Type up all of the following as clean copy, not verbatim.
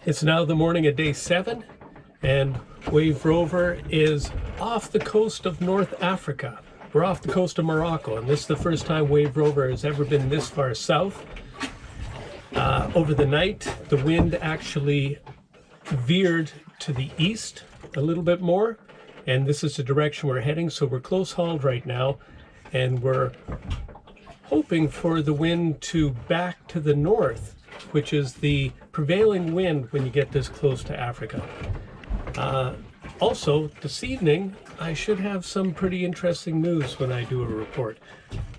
It's now the morning of day 7, and Wave Rover is off the coast of North Africa. We're off the coast of Morocco, and this is the first time Wave Rover has ever been this far south. Over the night, the wind actually veered to the east a little bit more, and this is the direction we're heading, so we're close hauled right now, and we're hoping for the wind to back to the north, which is the prevailing wind when you get this close to Africa. Also, this evening, I should have some pretty interesting news when I do a report.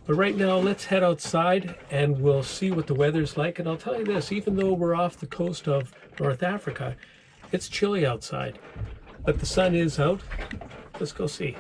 But right now, let's head outside and we'll see what the weather's like. And I'll tell you this, even though we're off the coast of North Africa, it's chilly outside. But the sun is out. Let's go see.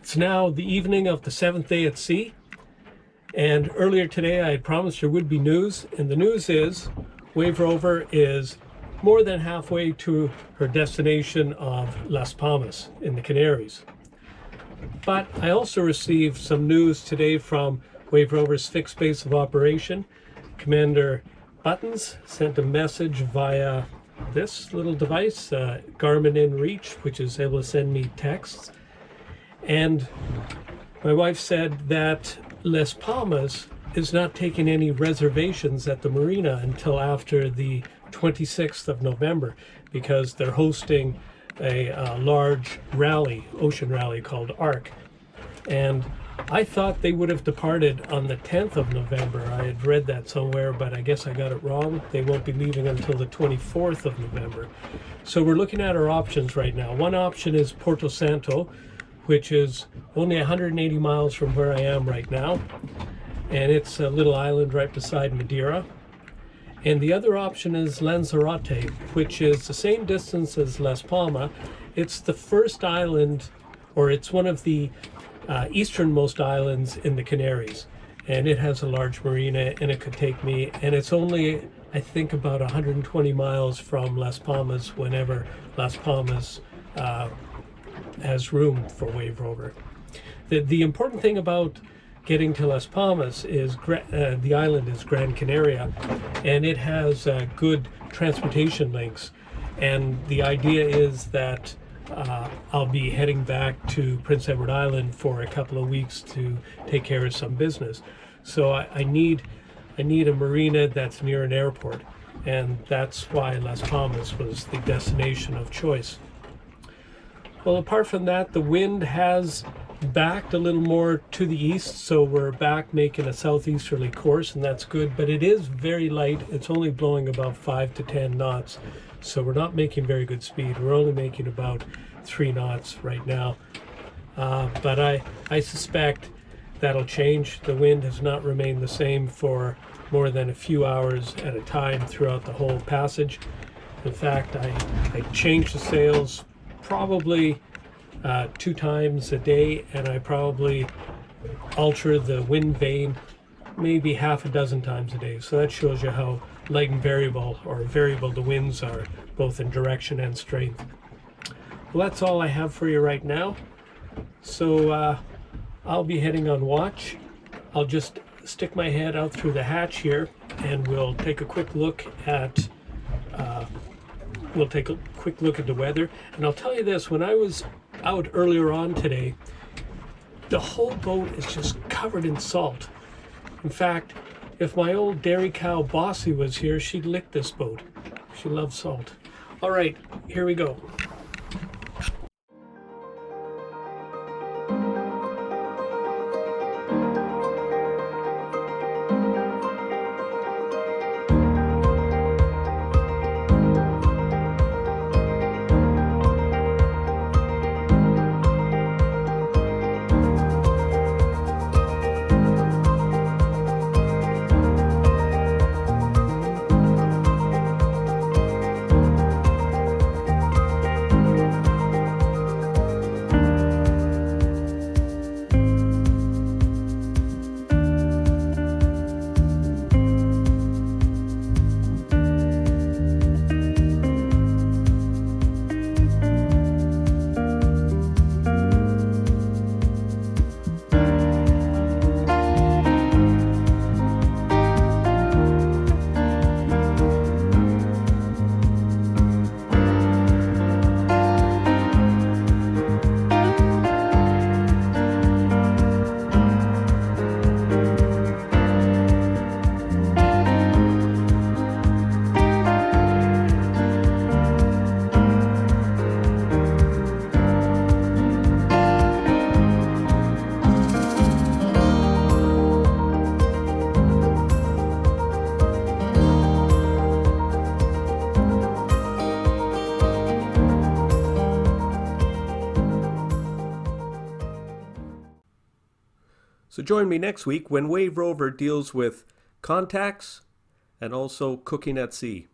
It's now the evening of the 7th day at sea, and earlier today I had promised there would be news, and the news is Wave Rover is more than halfway to her destination of Las Palmas in the Canaries. But I also received some news today from Wave Rover's fixed base of operation. Commander Buttons sent a message via this little device, Garmin InReach, which is able to send me texts. And my wife said that Las Palmas is not taking any reservations at the marina until after the 26th of November because they're hosting a large rally, ocean rally called ARC. And I thought they would have departed on the 10th of November. I had read that somewhere, but I guess I got it wrong. They won't be leaving until the 24th of November. So we're looking at our options right now. One option is Porto Santo, which is only 180 miles from where I am right now. And it's a little island right beside Madeira. And the other option is Lanzarote, which is the same distance as Las Palmas. It's the first island, or it's one of the easternmost islands in the Canaries. And it has a large marina, and it could take me, and it's only, I think, about 120 miles from Las Palmas whenever Las Palmas has room for Wave Rover. The important thing about getting to Las Palmas is the island is Gran Canaria, and it has good transportation links. And the idea is that I'll be heading back to Prince Edward Island for a couple of weeks to take care of some business. So I need a marina that's near an airport, and that's why Las Palmas was the destination of choice. Well, apart from that, the wind has backed a little more to the east, so we're back making a southeasterly course, and that's good, but it is very light. It's only blowing about 5 to 10 knots, so we're not making very good speed. We're only making about 3 knots right now, but I suspect that'll change. The wind has not remained the same for more than a few hours at a time throughout the whole passage. In fact, I changed the sails probably 2 times a day, and I probably alter the wind vane maybe half a dozen times a day. So that shows you how light and variable, or variable the winds are, both in direction and strength. Well, that's all I have for you right now. So I'll be heading on watch. I'll just stick my head out through the hatch here, and we'll take a quick look at the weather. And I'll tell you this: when I was out earlier on today, the whole boat is just covered in salt. In fact, if my old dairy cow Bossy was here, she'd lick this boat. She loves salt. All right, here we go. So join me next week when Wave Rover deals with contacts and also cooking at sea.